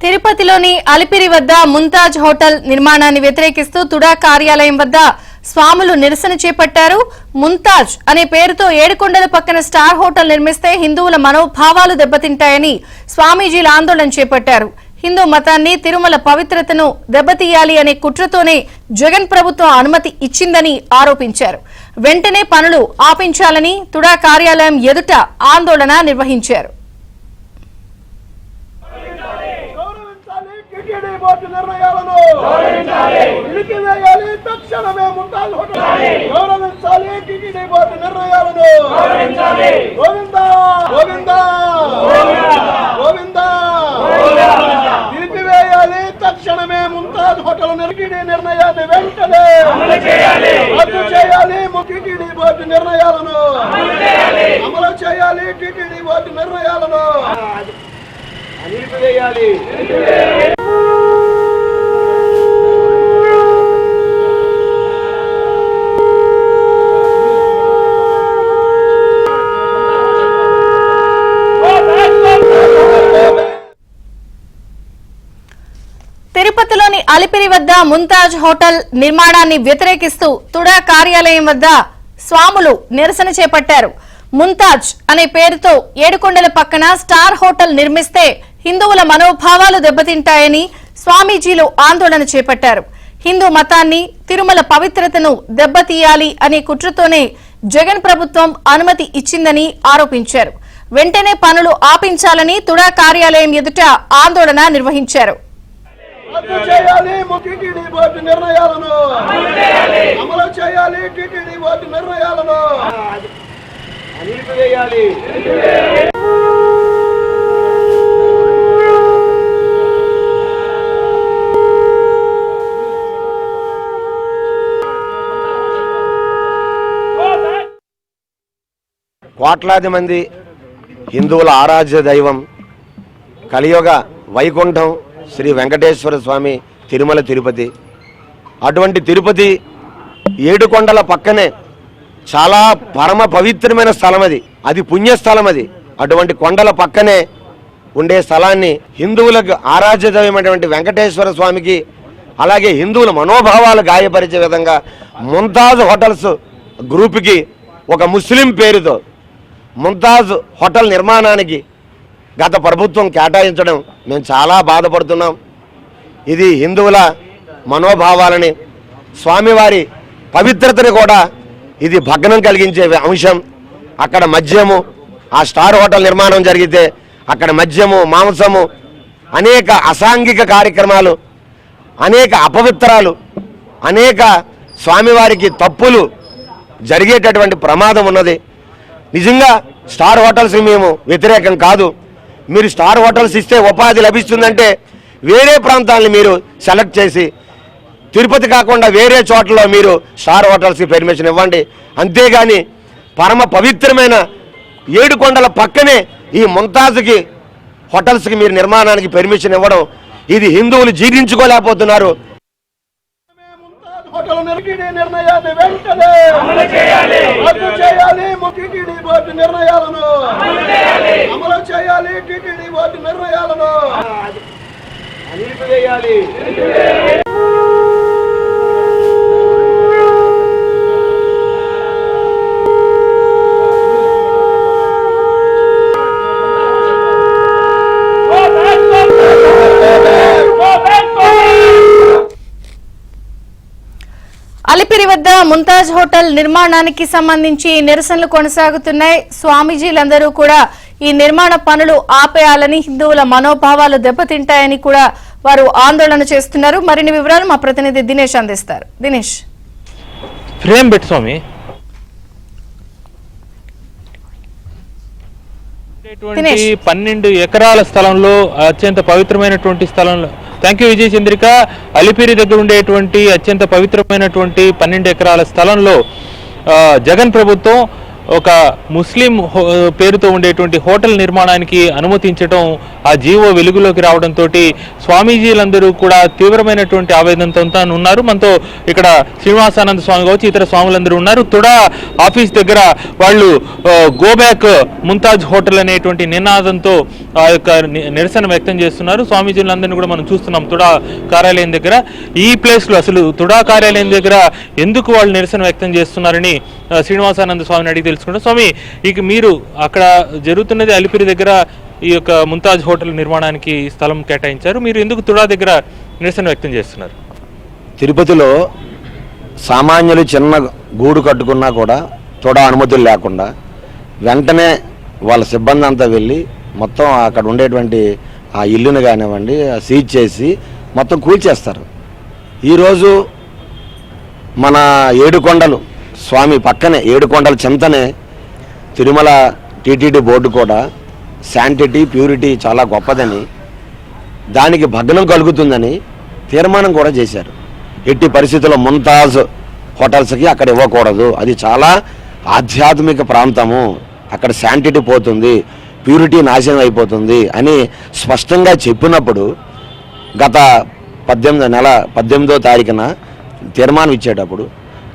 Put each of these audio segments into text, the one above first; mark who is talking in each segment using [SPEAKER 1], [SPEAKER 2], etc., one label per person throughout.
[SPEAKER 1] తిరుపతిలోని అలిపిరి వద్ద ముంతాజ్ హోటల్ నిర్మాణాన్ని వ్యతిరేకిస్తూ తుడా కార్యాలయం వద్ద స్వాములు నిరసన చేపట్టారు. ముంతాజ్ అనే పేరుతో ఏడుకొండల పక్కన స్టార్ హోటల్ నిర్మిస్తే హిందువుల మనోభావాలు దెబ్బతింటాయని స్వామీజీలు ఆందోళన చేపట్టారు. హిందూ మతాన్ని, తిరుమల పవిత్రతను దెబ్బతీయాలి అనే కుట్రతోనే జగన్ ప్రభుత్వం అనుమతి ఇచ్చిందని ఆరోపించారు. వెంటనే పనులు ఆపించాలని తుడా కార్యాలయం ఎదుట ఆందోళన నిర్వహించారు.
[SPEAKER 2] బోర్డు నిర్ణయాలను నిలిపివేయాలి, తక్షణమే ముంతాజ్ హోటల్ గౌరవించాలి. టీటీడీ బోర్డు నిర్ణయాలను గోవిందా గోవిందా గోవిందా నిలిపివేయాలి, తక్షణమే ముంతాజ్ హోటల్ టీటీడీ నిర్ణయాన్ని వెంటనే రద్దు చేయాలి. టీటీడీ బోర్డు నిర్ణయాలను అమలు చేయాలి. టీటీడీ బోర్డు నిర్ణయాలను నిలిపివేయాలి.
[SPEAKER 1] తిరుపతిలోని అలిపిరి వద్ద ముంతాజ్ హోటల్ నిర్మాణాన్ని వ్యతిరేకిస్తూ తుడా కార్యాలయం వద్ద స్వాములు నిరసన చేపట్టారు. ముంతాజ్ అనే పేరుతో ఏడుకొండల పక్కన స్టార్ హోటల్ నిర్మిస్తే హిందువుల మనోభావాలు దెబ్బతింటాయని స్వామీజీలు ఆందోళన చేపట్టారు. హిందూ మతాన్ని, తిరుమల పవిత్రతను దెబ్బతీయాలి అనే కుట్రతోనే జగన్ ప్రభుత్వం అనుమతి ఇచ్చిందని ఆరోపించారు. వెంటనే పనులు ఆపించాలని తుడా కార్యాలయం ఎదుట ఆందోళన నిర్వహించారు.
[SPEAKER 2] రద్దు చేయాలి. టీటీడీ బోర్డు నిర్ణయాలను అమలు చేయాలి. టీటీడీ బోర్డు నిర్ణయాలను నిలిపివేయాలి.
[SPEAKER 3] కోట్లాది మంది హిందువుల ఆరాధ్య దైవం కలియుగ వైకుంఠం శ్రీ వెంకటేశ్వర స్వామి తిరుమల తిరుపతి. అటువంటి తిరుపతి ఏడుకొండల పక్కనే చాలా పరమ పవిత్రమైన స్థలం, అది పుణ్యస్థలం. అటువంటి కొండల పక్కనే ఉండే స్థలాన్ని హిందువులకు ఆరాధ్య దైవమైనటువంటి వెంకటేశ్వర స్వామికి, అలాగే హిందువుల మనోభావాలు గాయపరిచే విధంగా ముంతాజ్ హోటల్స్ గ్రూప్కి ఒక ముస్లిం పేరుతో ముంతాజ్ హోటల్ నిర్మాణానికి గత ప్రభుత్వం కేటాయించడం మేము చాలా బాధపడుతున్నాం. ఇది హిందువుల మనోభావాలని, స్వామివారి పవిత్రతని కూడా ఇది భగ్నం కలిగించే అంశం. అక్కడ మద్యము, ఆ స్టార్ హోటల్ నిర్మాణం జరిగితే అక్కడ మద్యము, మాంసము, అనేక అసాంఘిక కార్యక్రమాలు, అనేక అపవిత్రాలు, అనేక స్వామివారికి తప్పులు జరిగేటటువంటి ప్రమాదం ఉన్నది. నిజంగా స్టార్ హోటల్స్ మేము వ్యతిరేకం కాదు. మీరు స్టార్ హోటల్స్ ఇస్తే ఉపాధి లభిస్తుందంటే వేరే ప్రాంతాలను మీరు సెలెక్ట్ చేసి తిరుపతి కాకుండా వేరే చోట్లలో మీరు స్టార్ హోటల్స్కి పర్మిషన్ ఇవ్వండి. అంతేగాని పరమ పవిత్రమైన ఏడుకొండల పక్కనే ఈ ముంతాజ్కి హోటల్స్కి మీరు నిర్మాణానికి పర్మిషన్ ఇవ్వడం ఇది హిందువులు జీర్ణించుకోలేకపోతున్నారు.
[SPEAKER 2] హోటల్ నిర్ణయాన్ని వెంటనే రద్దు చేయాలి. టీటీడీ బోర్డు నిర్ణయాలను అమలు చేయాలి. టీటీడీ బోర్డు నిర్ణయాలను నిలిపివేయాలి.
[SPEAKER 1] అలిపిరి వద్ద ముంతాజ్ హోటల్ నిర్మాణానికి సంబంధించి నిరసనలు కొనసాగుతున్నాయి. స్వామీజీలందరూ కూడా ఈ నిర్మాణ పనులు ఆపేయాలని, హిందువుల మనోభావాలు దెబ్బతింటాయని కూడా వారు ఆందోళన చేస్తున్నారు. మరిన్ని వివరాలు మా ప్రతినిధి దినేష్ అందిస్తారు. దినేష్,
[SPEAKER 4] ఫ్రేమ్ బెట్ స్వామి 12 ఎకరాల స్థలంలో అత్యంత పవిత్రమైనటువంటి స్థలంలో థ్యాంక్ యూ విజయ చంద్రిక. అలిపిరి దగ్గర ఉండేటువంటి అత్యంత పవిత్రమైనటువంటి 12 ఎకరాల స్థలంలో జగన్ ప్రభుత్వం ఒక ముస్లిం పేరుతో ఉండేటువంటి హోటల్ నిర్మాణానికి అనుమతించడం, ఆ జీవో వెలుగులోకి రావడంతో స్వామీజీలందరూ కూడా తీవ్రమైనటువంటి ఆవేదనతో ఉన్నారు. మనతో ఇక్కడ శ్రీనివాసానంద స్వామి కావచ్చు, ఇతర స్వాములందరూ ఉన్నారు. తుడా ఆఫీస్ దగ్గర వాళ్ళు గో బ్యాక్ ముంతాజ్ హోటల్ అనేటువంటి నినాదంతో ఆ యొక్క నిరసన వ్యక్తం చేస్తున్నారు. స్వామీజీలందరినీ కూడా మనం చూస్తున్నాం తుడా కార్యాలయం దగ్గర. ఈ ప్లేస్లో అసలు తుడా కార్యాలయం దగ్గర ఎందుకు వాళ్ళు నిరసన వ్యక్తం చేస్తున్నారని శ్రీనివాసానంద స్వామిని అడిగి తెలుసుకుంటాం. స్వామి, ఇక మీరు అక్కడ జరుగుతున్నది అలిపిరి దగ్గర ఈ యొక్క ముంతాజ్ హోటల్ నిర్మాణానికి స్థలం కేటాయించారు. మీరు ఎందుకు తుడా దగ్గర నిరసన వ్యక్తం చేస్తున్నారు?
[SPEAKER 3] తిరుపతిలో సామాన్యులు చిన్న గూడు కట్టుకున్నా కూడా తుడా అనుమతులు లేకుండా వెంటనే వాళ్ళ సిబ్బంది అంతా వెళ్ళి మొత్తం అక్కడ ఉండేటువంటి ఆ ఇల్లును కానివ్వండి సీజ్ చేసి మొత్తం కూల్చేస్తారు. ఈరోజు మన ఏడుకొండలు స్వామి పక్కనే ఏడుకొండల చింతనే తిరుమల టీటీడీ బోర్డు కూడా శాంటిటీ ప్యూరిటీ చాలా గొప్పదని, దానికి భగ్నం కలుగుతుందని తీర్మానం కూడా చేశారు. ఎట్టి పరిస్థితుల్లో ముంతాజ్ హోటల్స్కి అక్కడ ఇవ్వకూడదు, అది చాలా ఆధ్యాత్మిక ప్రాంతము, అక్కడ శాంటిటీ పోతుంది, ప్యూరిటీ నాశనం అయిపోతుంది అని స్పష్టంగా చెప్పినప్పుడు గత 18వ తారీఖున తీర్మానం ఇచ్చేటప్పుడు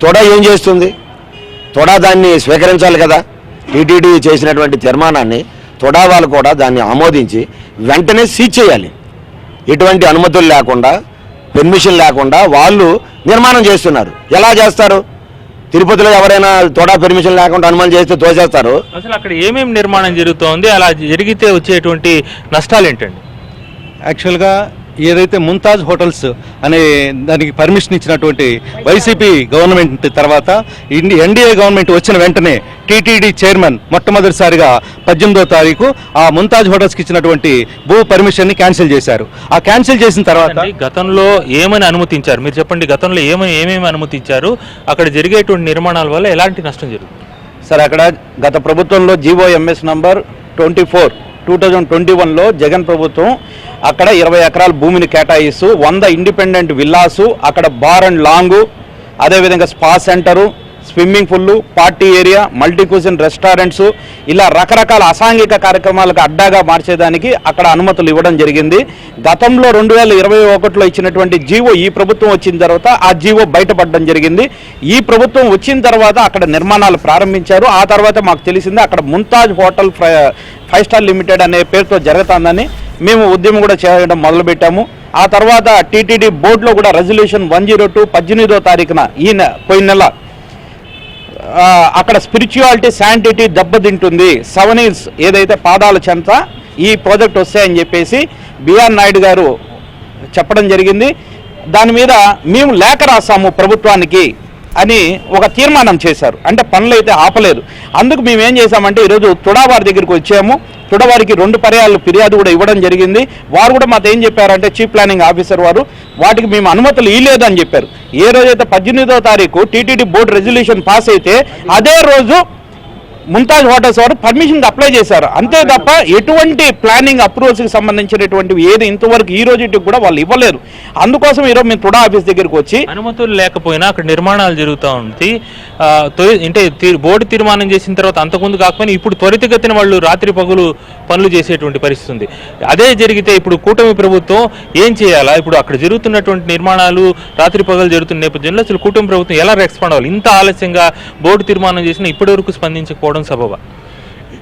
[SPEAKER 3] తుడా ఏం చేస్తుంది? తుడా దాన్ని స్వీకరించాలి కదా. టీటీడీ చేసినటువంటి తీర్మానాన్ని తుడా వాళ్ళు కూడా దాన్ని ఆమోదించి వెంటనే సీజ్ చేయాలి. ఎటువంటి అనుమతులు లేకుండా, పెర్మిషన్ లేకుండా వాళ్ళు నిర్మాణం చేస్తున్నారు. ఎలా చేస్తారు? తిరుపతిలో ఎవరైనా తుడా పెర్మిషన్ లేకుండా అనుమతి చేస్తే తోసేస్తారు.
[SPEAKER 4] అసలు అక్కడ ఏమేమి నిర్మాణం జరుగుతోంది, అలా జరిగితే వచ్చేటువంటి నష్టాలు ఏంటండి?
[SPEAKER 5] యాక్చువల్గా ఏదైతే ముంతాజ్ హోటల్స్ అనే దానికి పర్మిషన్ ఇచ్చినటువంటి వైసీపీ గవర్నమెంట్ తర్వాత ఎన్డీఏ గవర్నమెంట్ వచ్చిన వెంటనే టీటీడీ చైర్మన్ మొట్టమొదటిసారిగా 18వ తారీఖు ఆ ముంతాజ్ హోటల్స్కి ఇచ్చినటువంటి భూ పర్మిషన్ని క్యాన్సిల్ చేశారు. ఆ క్యాన్సిల్ చేసిన తర్వాత
[SPEAKER 4] గతంలో ఏమని అనుమతించారు? మీరు చెప్పండి, గతంలో ఏమేమి అనుమతించారు? అక్కడ జరిగేటువంటి నిర్మాణాల వల్ల ఎలాంటి నష్టం జరుగుతుంది?
[SPEAKER 6] సార్, అక్కడ గత ప్రభుత్వంలో జీవోఎంఎస్ నంబర్ 24/2021లో జగన్ ప్రభుత్వం అక్కడ 20 ఎకరాల భూమిని కేటాయిస్తూ 100 ఇండిపెండెంట్ విల్లాసు, అక్కడ బార్ అండ్ లాంగు, అదేవిధంగా spa centre, swimming pool, party area, multi cuisine restaurants, ఇలా రకరకాల అసాంఘిక కార్యక్రమాలకు అడ్డాగా మార్చేదానికి అక్కడ అనుమతులు ఇవ్వడం జరిగింది. గతంలో 2021లో ఇచ్చినటువంటి జీవో ఈ ప్రభుత్వం వచ్చిన తర్వాత ఆ జీవో బయటపడడం జరిగింది. ఈ ప్రభుత్వం వచ్చిన తర్వాత అక్కడ నిర్మాణాలు ప్రారంభించారు. ఆ తర్వాత మాకు తెలిసింది అక్కడ ముంతాజ్ హోటల్ 5 స్టార్ లిమిటెడ్ అనే పేరుతో జరుగుతుందని మేము ఉద్యమం కూడా చేయడం మొదలుపెట్టాము. ఆ తర్వాత టీటీడీ బోర్డులో కూడా రెజల్యూషన్ 102 18వ తారీఖున పోయిన నెల అక్కడ స్పిరిచువాలిటీ శాంటిటీ దెబ్బతింటుంది, 7 ఇయర్స్ ఏదైతే పాదాల చెంత ఈ ప్రాజెక్ట్ వస్తాయని చెప్పేసి బిఆర్ నాయుడు గారు చెప్పడం జరిగింది. దాని మీద మేము లేఖ రాసాము ప్రభుత్వానికి అని ఒక తీర్మానం చేశారు. అంటే పనులు అయితే ఆపలేదు. అందుకు మేము ఏం చేశామంటే ఈరోజు తుడా వారి దగ్గరికి వచ్చాము. తుడా వారికి 2 పర్యాలు ఫిర్యాదు కూడా ఇవ్వడం జరిగింది. వారు కూడా మాతో ఏం చెప్పారంటే చీఫ్ ప్లానింగ్ ఆఫీసర్ వారు వాటికి మేము అనుమతులు ఇవ్వలేదు అని చెప్పారు. ఏ రోజైతే 18వ తారీఖు టీటీడీ బోర్డు రెజల్యూషన్ పాస్ అయితే అదే రోజు ముంతాజ్ హోటల్స్ వారు పర్మిషన్ అప్లై చేశారు. అంతే తప్ప ఎటువంటి ప్లానింగ్ అప్రూవల్స్కి సంబంధించినటువంటివి ఏది ఇంతవరకు ఈ రోజుకి కూడా వాళ్ళు ఇవ్వలేదు. అందుకోసం ఈరోజు మేము తుడా ఆఫీస్ దగ్గరికి వచ్చి
[SPEAKER 4] అనుమతులు లేకపోయినా అక్కడ నిర్మాణాలు జరుగుతూ ఉంది. అంటే బోర్డు తీర్మానం చేసిన తర్వాత అంతకుముందు కాకపోయినా ఇప్పుడు త్వరితగతిన వాళ్ళు రాత్రి పగులు పనులు చేసేటువంటి పరిస్థితి ఉంది. అదే జరిగితే ఇప్పుడు కూటమి ప్రభుత్వం ఏం చేయాలా? ఇప్పుడు అక్కడ జరుగుతున్నటువంటి నిర్మాణాలు రాత్రి పగలు జరుగుతున్న నేపథ్యంలో అసలు కూటమి ప్రభుత్వం ఎలా రెస్పాండ్ అవ్వాలి? ఇంత ఆలస్యంగా బోర్డు తీర్మానం చేసినా ఇప్పటివరకు స్పందించకపోవడం సబబా?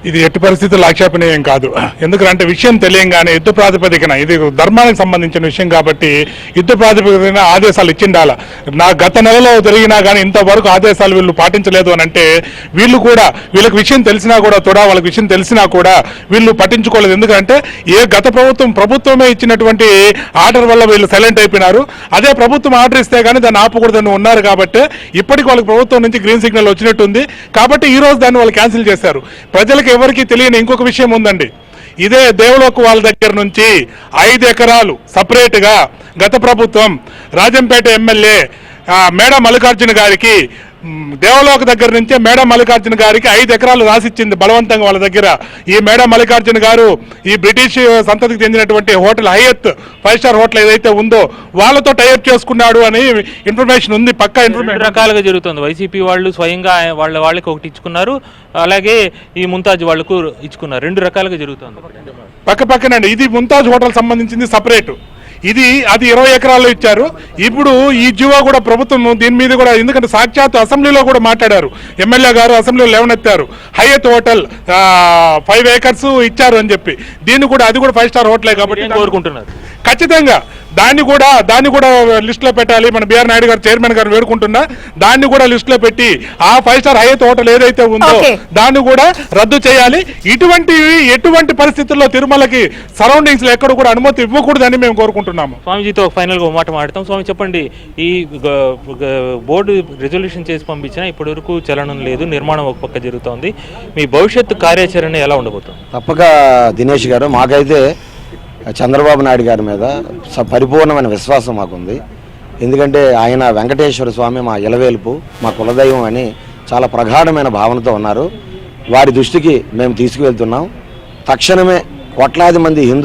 [SPEAKER 7] ఇది ఎట్టి పరిస్థితుల్లో ఆక్షేపణీయం కాదు. ఎందుకంటే విషయం తెలియంగానే యుద్ధ ప్రాతిపదికన, ఇది ధర్మానికి సంబంధించిన విషయం కాబట్టి యుద్ధ ప్రాతిపదికన ఆదేశాలు ఇచ్చిండాల. నా గత నెలలో జరిగినా కానీ ఇంతవరకు ఆదేశాలు వీళ్ళు పాటించలేదు అని అంటే వీళ్ళకి విషయం తెలిసినా కూడా వాళ్ళకి విషయం తెలిసినా కూడా వీళ్ళు పట్టించుకోలేదు. ఎందుకంటే గత ప్రభుత్వమే ఇచ్చినటువంటి ఆర్డర్ వల్ల వీళ్ళు సైలెంట్ అయిపోయినారు. అదే ప్రభుత్వం ఆర్డర్ ఇస్తే కానీ దాన్ని ఆపకూడదని ఉన్నారు కాబట్టి ఇప్పటికి వాళ్ళకి ప్రభుత్వం నుంచి గ్రీన్ సిగ్నల్ వచ్చినట్టుంది. కాబట్టి ఈ రోజు దాన్ని వాళ్ళు క్యాన్సిల్ చేశారు. ప్రజలకు ఎవరికి తెలియని ఇంకొక విషయం ఉందండి. ఇదే దేవులోకి వాళ్ళ దగ్గర నుంచి 5 ఎకరాలు సపరేట్గా గత ప్రభుత్వం రాజంపేట ఎమ్మెల్యే మేడ మల్లికార్జున గారికి దేవలోక దగ్గర నుంచే మేడా మల్లికార్జున గారికి 5 ఎకరాలు రాసిచ్చింది బలవంతంగా వాళ్ళ దగ్గర. ఈ మేడా మల్లికార్జున గారు ఈ బ్రిటిష్ సంతతికి చెందినటువంటి హోటల్ హయత్ 5 స్టార్ హోటల్ ఏదైతే ఉందో వాళ్ళతో టైఅప్ చేసుకున్నాడు అని ఇన్ఫర్మేషన్ ఉంది. పక్కా
[SPEAKER 4] రెండు
[SPEAKER 7] ఇన్ఫర్మేషన్
[SPEAKER 4] రకాలుగా జరుగుతుంది. వైసీపీ వాళ్ళు స్వయంగా వాళ్ళకి ఒకటి ఇచ్చుకున్నారు, అలాగే ఈ ముంతాజ్ వాళ్లకు ఇచ్చుకున్నారు. 2 రకాలుగా జరుగుతుంది.
[SPEAKER 7] పక్కనండి. ఇది ముంతాజ్ హోటల్ సంబంధించింది సపరేట్, అది 20 ఎకరాల్లో ఇచ్చారు. ఇప్పుడు ఈ జీవో కూడా ప్రభుత్వం దీని మీద కూడా, ఎందుకంటే సాక్షాత్ అసెంబ్లీలో కూడా మాట్లాడారు, ఎమ్మెల్యే గారు అసెంబ్లీలో లేవనెత్తారు, హయత్ హోటల్ 5 ఏకర్స్ ఇచ్చారు అని చెప్పి. దీన్ని కూడా అది కూడా 5 స్టార్ హోటలే కాబట్టి
[SPEAKER 4] కోరుకుంటున్నారు.
[SPEAKER 7] ఖచ్చితంగా దాన్ని కూడా లిస్టులో పెట్టాలి. మన బిఆర్ నాయుడు గారు చైర్మన్ గారు వేడుకుంటున్నా, దాన్ని కూడా లిస్టులో పెట్టి ఆ 5 స్టార్ హయత్ హోటల్ ఏదైతే ఉందో దాన్ని కూడా రద్దు చేయాలి. ఎటువంటి పరిస్థితుల్లో తిరుమలకి సరౌండింగ్స్ లో ఎక్కడ కూడా అనుమతి ఇవ్వకూడదని మేము కోరుకుంటున్నాము.
[SPEAKER 4] స్వామిజీతో ఫైనల్ గా మాట మాట్లాడతాం. స్వామి చెప్పండి, ఈ బోర్డు రెజల్యూషన్ చేసి పంపించినా ఇప్పటి వరకు చలనం లేదు, నిర్మాణం ఒక పక్క జరుగుతోంది. మీ భవిష్యత్తు కార్యాచరణ ఎలా ఉండబోతుంది?
[SPEAKER 3] తప్పక దినేష్ గారు, మాకైతే చంద్రబాబు నాయుడు గారి మీద పరిపూర్ణమైన విశ్వాసం మాకుంది. ఎందుకంటే ఆయన వెంకటేశ్వర స్వామి మా ఇలవేల్పు, మా కులదైవం అని చాలా ప్రగాఢమైన భావనతో ఉన్నారు. వారి దృష్టికి మేము తీసుకువెళ్తున్నాం. తక్షణమే కోట్లాది మంది హిందూ